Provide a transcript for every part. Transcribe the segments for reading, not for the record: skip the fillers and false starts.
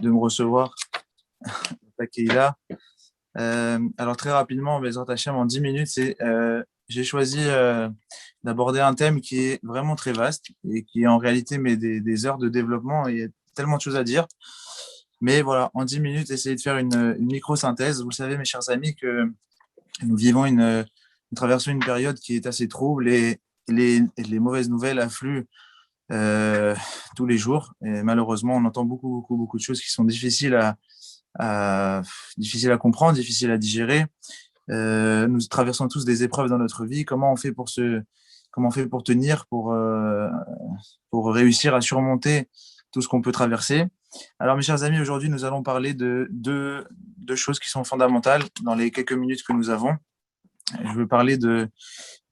de me recevoir à Keïla. Alors très rapidement, Bezrat Hachem, en 10 minutes, j'ai choisi d'aborder un thème qui est vraiment très vaste et qui en réalité met des heures de développement et il y a tellement de choses à dire. Mais voilà, en 10 minutes, essayer de faire une micro-synthèse. Vous savez, mes chers amis, que nous vivons nous traversons une période qui est assez trouble et les mauvaises nouvelles affluent euh, tous les jours. Et malheureusement, on entend beaucoup de choses qui sont à, difficiles à comprendre, difficiles à digérer. Nous traversons tous des épreuves dans notre vie. Comment on fait pour tenir, pour réussir à surmonter tout ce qu'on peut traverser? Alors, mes chers amis, aujourd'hui, nous allons parler de deux choses qui sont fondamentales dans les quelques minutes que nous avons. Je veux parler de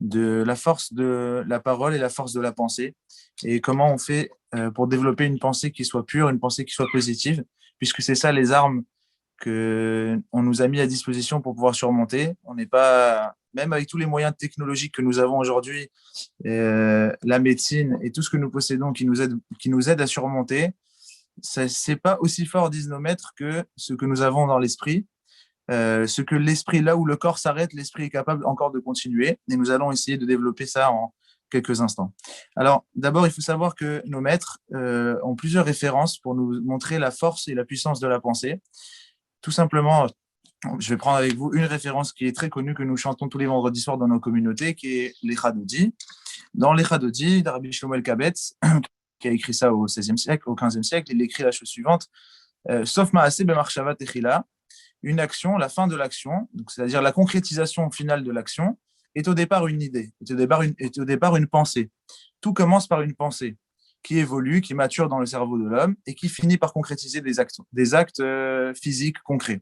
la force de la parole et la force de la pensée et comment on fait pour développer une pensée qui soit pure, une pensée qui soit positive, puisque c'est ça les armes que on nous a mis à disposition pour pouvoir surmonter. On n'est pas, même avec tous les moyens technologiques que nous avons aujourd'hui, la médecine et tout ce que nous possédons qui nous aide à surmonter, c'est pas aussi fort, disent nos maîtres, que ce que nous avons dans l'esprit. Ce que l'esprit, là où le corps s'arrête, l'esprit est capable encore de continuer. Et nous allons essayer de développer ça en quelques instants. Alors, d'abord, il faut savoir que nos maîtres ont plusieurs références pour nous montrer la force et la puissance de la pensée. Tout simplement, je vais prendre avec vous une référence qui est très connue, que nous chantons tous les vendredis soirs dans nos communautés, qui est l'Echadodi. Dans l'Echadodi, d'Arabie Shlomo El-Kabetz, qui a écrit ça au XVIe siècle, au XVe siècle, il écrit la chose suivante: Sauf Maaseh bemarshava techila, une action, la fin de l'action, c'est-à-dire la concrétisation finale de l'action, est au départ une idée, est au départ une pensée. Tout commence par une pensée qui évolue, qui mature dans le cerveau de l'homme et qui finit par concrétiser des actes physiques concrets.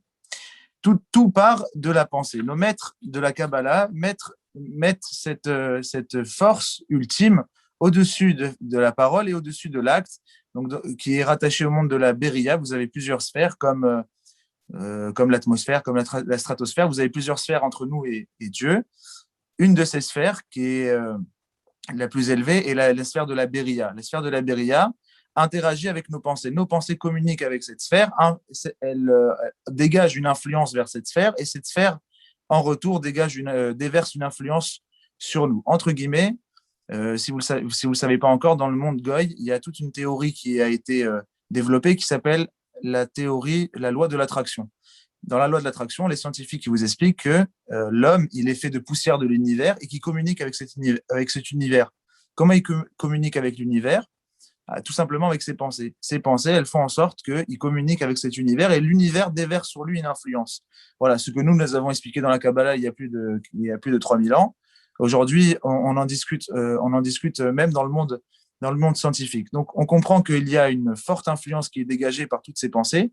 Tout part de la pensée. Nos maîtres de la Kabbalah mettent cette force ultime au-dessus de la parole et au-dessus de l'acte, donc qui est rattaché au monde de la Beria. Vous avez plusieurs sphères comme l'atmosphère, comme la stratosphère. Vous avez plusieurs sphères entre nous et Dieu. Une de ces sphères qui est la plus élevée est la sphère de la Beria. La sphère de la Beria interagit avec nos pensées. Nos pensées communiquent avec cette sphère. Elle dégage une influence vers cette sphère et cette sphère, en retour, déverse une influence sur nous. Entre guillemets, si vous le savez pas encore, dans le monde Goy, il y a toute une théorie qui a été développée qui s'appelle la loi de l'attraction. Dans la loi de l'attraction, les scientifiques vous expliquent que l'homme, il est fait de poussière de l'univers et qu'il communique avec cet univers. Comment il communique avec l'univers? Tout simplement avec ses pensées. Ses pensées, elles font en sorte qu'il communique avec cet univers et l'univers déverse sur lui une influence. Voilà, ce que nous avons expliqué dans la Kabbalah il y a plus de 3000 ans. Aujourd'hui, on en discute même dans le monde scientifique. Donc, on comprend qu'il y a une forte influence qui est dégagée par toutes ces pensées.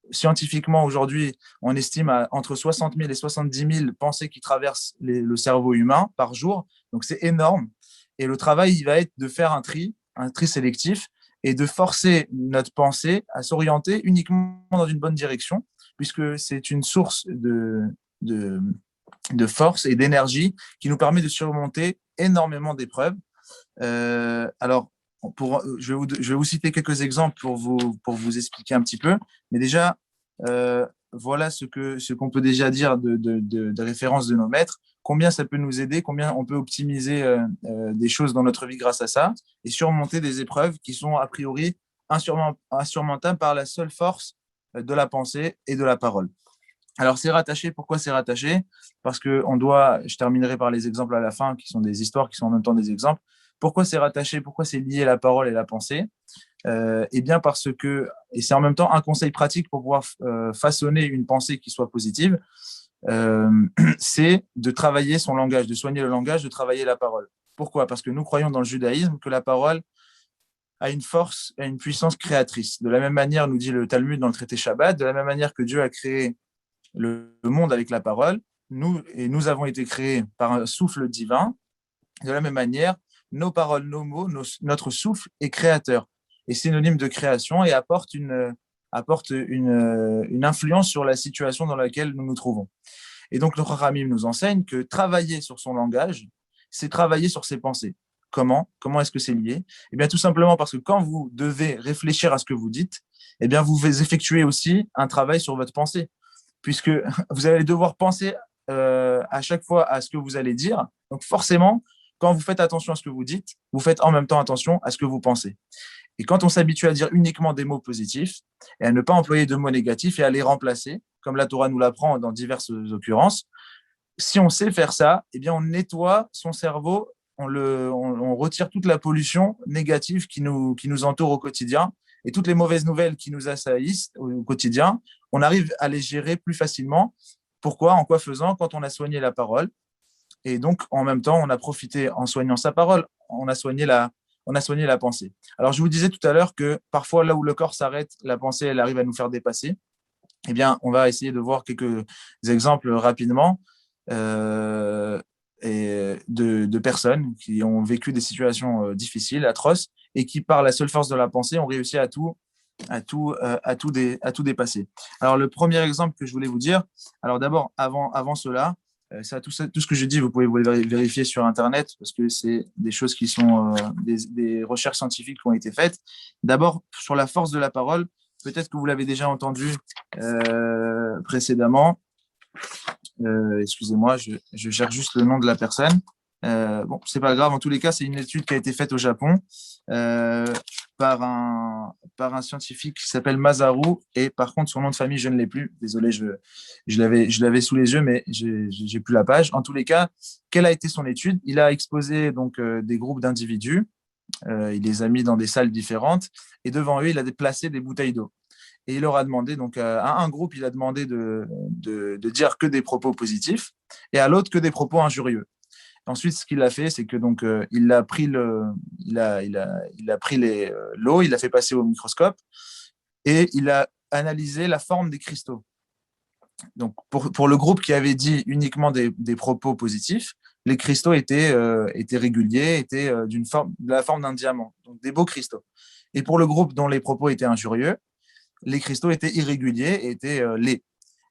Scientifiquement, aujourd'hui, on estime à entre 60 000 et 70 000 pensées qui traversent le cerveau humain par jour. Donc, c'est énorme. Et le travail, il va être de faire un tri sélectif, et de forcer notre pensée à s'orienter uniquement dans une bonne direction, puisque c'est une source de, de force et d'énergie qui nous permet de surmonter énormément d'épreuves. Alors, je vais vous citer quelques exemples pour vous expliquer un petit peu. Mais déjà, voilà ce qu'on peut déjà dire de référence de nos maîtres. Combien ça peut nous aider, combien on peut optimiser des choses dans notre vie grâce à ça et surmonter des épreuves qui sont a priori insurmontables par la seule force de la pensée et de la parole. Alors, c'est rattaché. Pourquoi c'est rattaché? Parce que je terminerai par les exemples à la fin, qui sont des histoires, qui sont en même temps des exemples. Pourquoi c'est rattaché? Pourquoi c'est lié la parole et la pensée? Eh bien, parce que, et c'est en même temps un conseil pratique pour pouvoir façonner une pensée qui soit positive, c'est de travailler son langage, de soigner le langage, de travailler la parole. Pourquoi? Parce que nous croyons dans le judaïsme que la parole a une force, a une puissance créatrice. De la même manière, nous dit le Talmud dans le traité Shabbat, de la même manière que Dieu a créé le monde avec la parole, nous avons été créés par un souffle divin. De la même manière, nos paroles, nos mots, notre souffle est créateur, est synonyme de création et apporte une influence sur la situation dans laquelle nous nous trouvons. Et donc, notre Ramim nous enseigne que travailler sur son langage, c'est travailler sur ses pensées. Comment est-ce que c'est lié? Eh bien, tout simplement parce que quand vous devez réfléchir à ce que vous dites, eh bien, vous effectuez aussi un travail sur votre pensée, puisque vous allez devoir penser à chaque fois à ce que vous allez dire. Donc, forcément, quand vous faites attention à ce que vous dites, vous faites en même temps attention à ce que vous pensez. Et quand on s'habitue à dire uniquement des mots positifs et à ne pas employer de mots négatifs et à les remplacer, comme la Torah nous l'apprend dans diverses occurrences, si on sait faire ça, eh bien on nettoie son cerveau, on retire toute la pollution négative qui nous entoure au quotidien et toutes les mauvaises nouvelles qui nous assaillissent au quotidien, on arrive à les gérer plus facilement. Pourquoi? En quoi faisant? Quand on a soigné la parole. Et donc, en même temps, on a profité, en soignant sa parole, on a soigné la pensée. Alors, je vous disais tout à l'heure que parfois, là où le corps s'arrête, la pensée, elle arrive à nous faire dépasser. Eh bien, on va essayer de voir quelques exemples rapidement de personnes qui ont vécu des situations difficiles, atroces, et qui, par la seule force de la pensée, ont réussi à tout dépasser. Alors, le premier exemple que je voulais vous dire, alors d'abord, avant cela, ça, tout ce que je dis, vous pouvez vous vérifier sur Internet parce que c'est des choses qui sont des recherches scientifiques qui ont été faites. D'abord, sur la force de la parole, peut-être que vous l'avez déjà entendu précédemment. Excusez-moi, je cherche juste le nom de la personne. Bon, c'est pas grave. En tous les cas, c'est une étude qui a été faite au Japon euh, par un scientifique qui s'appelle Masaru. Et par contre, son nom de famille, je ne l'ai plus. Désolé, je l'avais sous les yeux, mais j'ai plus la page. En tous les cas, quelle a été son étude? Il a exposé donc des groupes d'individus. Il les a mis dans des salles différentes et devant eux, il a placé des bouteilles d'eau. Et il leur a demandé, donc à un groupe, il a demandé de dire que des propos positifs et à l'autre que des propos injurieux. Ensuite, ce qu'il a fait, c'est que donc il a pris il a pris l'eau, il l'a fait passer au microscope et il a analysé la forme des cristaux. Donc pour le groupe qui avait dit uniquement des propos positifs, les cristaux étaient réguliers, étaient de la forme d'un diamant, donc des beaux cristaux. Et pour le groupe dont les propos étaient injurieux, les cristaux étaient irréguliers et étaient laids.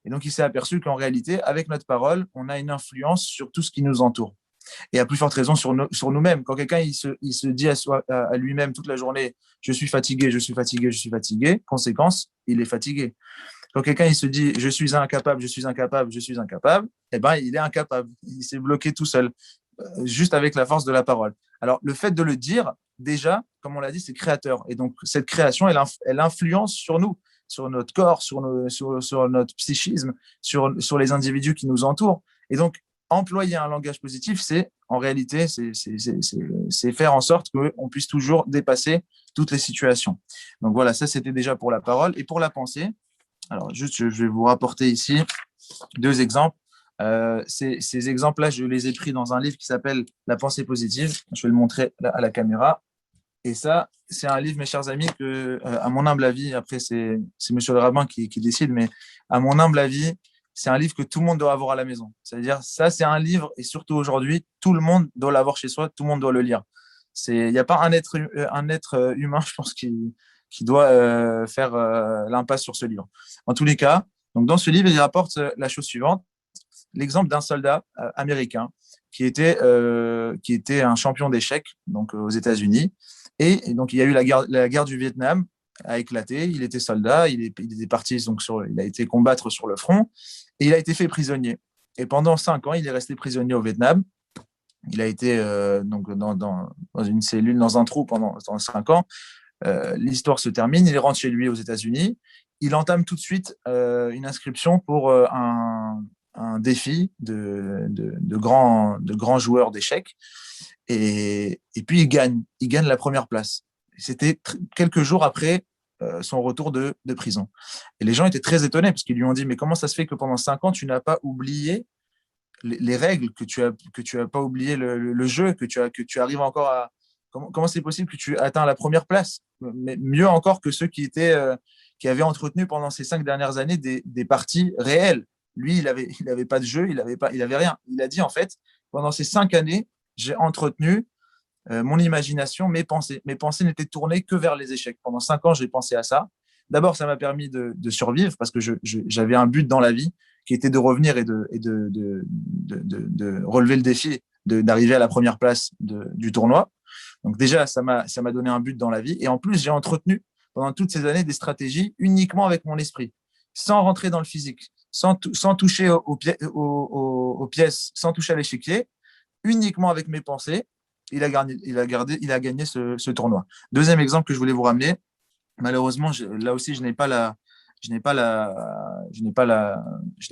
Et donc, il s'est aperçu qu'en réalité, avec notre parole, on a une influence sur tout ce qui nous entoure. Et à plus forte raison sur nous-mêmes. Quand quelqu'un il se dit à lui-même toute la journée, je suis fatigué, je suis fatigué, je suis fatigué, conséquence, il est fatigué. Quand quelqu'un il se dit, je suis incapable, je suis incapable, je suis incapable, eh ben, il est incapable. Il s'est bloqué tout seul, juste avec la force de la parole. Alors, le fait de le dire, déjà, comme on l'a dit, c'est créateur. Et donc, cette création, elle influence sur nous, sur notre corps, sur notre psychisme, sur les individus qui nous entourent. Et donc, employer un langage positif, c'est en réalité, c'est faire en sorte qu'on puisse toujours dépasser toutes les situations. Donc voilà, ça c'était déjà pour la parole. Et pour la pensée, alors juste, je vais vous rapporter ici deux exemples. Ces exemples-là, je les ai pris dans un livre qui s'appelle La pensée positive. Je vais le montrer à la caméra. Et ça, c'est un livre, mes chers amis, que, à mon humble avis, après, c'est Monsieur le rabbin qui décide, mais à mon humble avis, c'est un livre que tout le monde doit avoir à la maison. C'est-à-dire, ça, c'est un livre, et surtout aujourd'hui, tout le monde doit l'avoir chez soi, tout le monde doit le lire. Il n'y a pas un être humain, je pense, qui doit faire l'impasse sur ce livre. En tous les cas, donc dans ce livre, il rapporte la chose suivante, l'exemple d'un soldat américain qui était un champion d'échecs donc aux États-Unis. Et donc, il y a eu la guerre du Vietnam a éclaté. Il était soldat, il était parti, donc il a été combattre sur le front et il a été fait prisonnier. Et pendant 5 ans, il est resté prisonnier au Vietnam. Il a été donc dans une cellule, dans un trou pendant 5 ans. L'histoire se termine, il rentre chez lui aux États-Unis. Il entame tout de suite une inscription pour un défi de grands joueurs d'échecs. Et puis, il gagne la première place. C'était quelques jours après son retour de prison. Et les gens étaient très étonnés parce qu'ils lui ont dit, mais comment ça se fait que pendant 5 ans, tu n'as pas oublié les règles, que tu as pas oublié le jeu, que tu arrives encore à... Comment c'est possible que tu atteins la première place? Mais mieux encore que ceux qui avaient entretenu pendant ces 5 dernières années des parties réelles. Lui, il avait pas de jeu, il avait rien. Il a dit, en fait, pendant ces 5 années, j'ai entretenu mon imagination, mes pensées. Mes pensées n'étaient tournées que vers les échecs. Pendant 5 ans, j'ai pensé à ça. D'abord, ça m'a permis de survivre parce que j'avais un but dans la vie qui était de revenir et de relever le défi d'arriver à la première place du tournoi. Donc déjà, ça m'a donné un but dans la vie. Et en plus, j'ai entretenu pendant toutes ces années des stratégies uniquement avec mon esprit, sans rentrer dans le physique, sans toucher aux pièces, sans toucher à l'échiquier, uniquement avec mes pensées. Il a gagné ce tournoi. Deuxième exemple que je voulais vous ramener, malheureusement, là aussi, je n'ai pas la, je n'ai pas la, je n'ai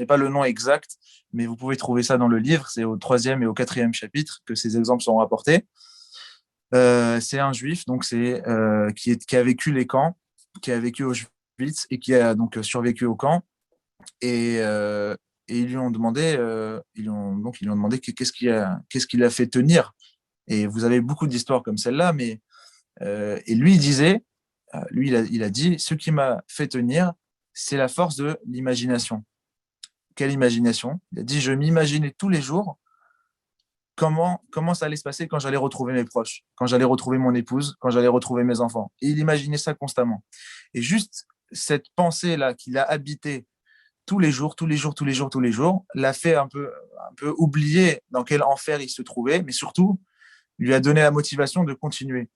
pas le nom exact, mais vous pouvez trouver ça dans le livre. C'est au troisième et au quatrième chapitre que ces exemples sont rapportés. C'est un juif, donc qui a vécu les camps, qui a vécu Auschwitz et qui a donc survécu au camp. Et, euh, et ils lui ont demandé, qu'est-ce qui l'a fait tenir. Et vous avez beaucoup d'histoires comme celle-là, mais et lui il disait, il a dit, ce qui m'a fait tenir, c'est la force de l'imagination. Quelle imagination? Il a dit, je m'imaginais tous les jours comment ça allait se passer quand j'allais retrouver mes proches, quand j'allais retrouver mon épouse, quand j'allais retrouver mes enfants. Et il imaginait ça constamment. Et juste cette pensée-là qu'il a habité tous les jours, tous les jours, tous les jours, tous les jours, l'a fait un peu oublier dans quel enfer il se trouvait, mais surtout lui a donné la motivation de continuer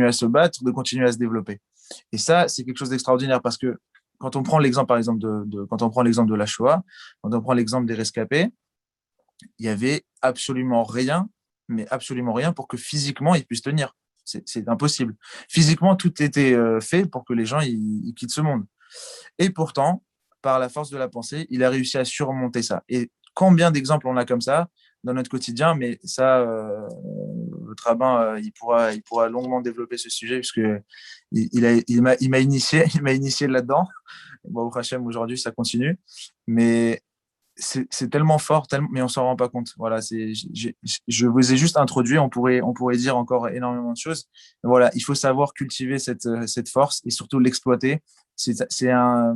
à se battre, de continuer à se développer. Et ça, c'est quelque chose d'extraordinaire parce que quand on prend l'exemple, par exemple, quand on prend l'exemple de la Shoah, quand on prend l'exemple des rescapés, il y avait absolument rien, mais absolument rien pour que physiquement ils puissent tenir. C'est impossible. Physiquement, tout était fait pour que les gens ils quittent ce monde. Et pourtant, par la force de la pensée, il a réussi à surmonter ça. Et combien d'exemples on a comme ça dans notre quotidien, mais ça, votre rabbin, il pourra longuement développer ce sujet, puisque il m'a initié, il m'a initié là-dedans. Bon, au Hachem, aujourd'hui, ça continue. Mais c'est tellement fort, mais on s'en rend pas compte. Voilà, je vous ai juste introduit, on pourrait dire encore énormément de choses. Voilà, il faut savoir cultiver cette force et surtout l'exploiter. C'est un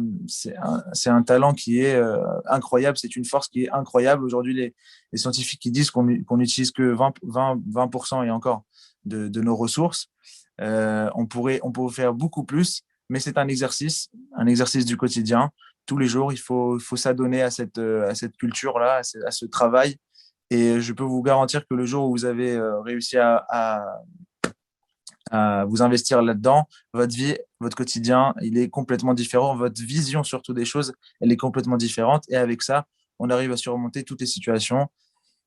talent qui est incroyable, c'est une force qui est incroyable. Aujourd'hui, les scientifiques qui disent qu'on n'utilise que 20% et encore de nos ressources. On pourrait faire beaucoup plus, mais c'est un exercice du quotidien. Tous les jours, il faut s'adonner à cette culture-là, à ce travail. Et je peux vous garantir que le jour où vous avez réussi à vous investir là-dedans, votre vie, votre quotidien, il est complètement différent. Votre vision surtout des choses, elle est complètement différente. Et avec ça, on arrive à surmonter toutes les situations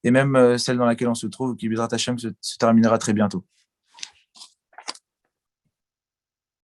et même celle dans laquelle on se trouve, qui, Bezrat Hashem, se terminera très bientôt.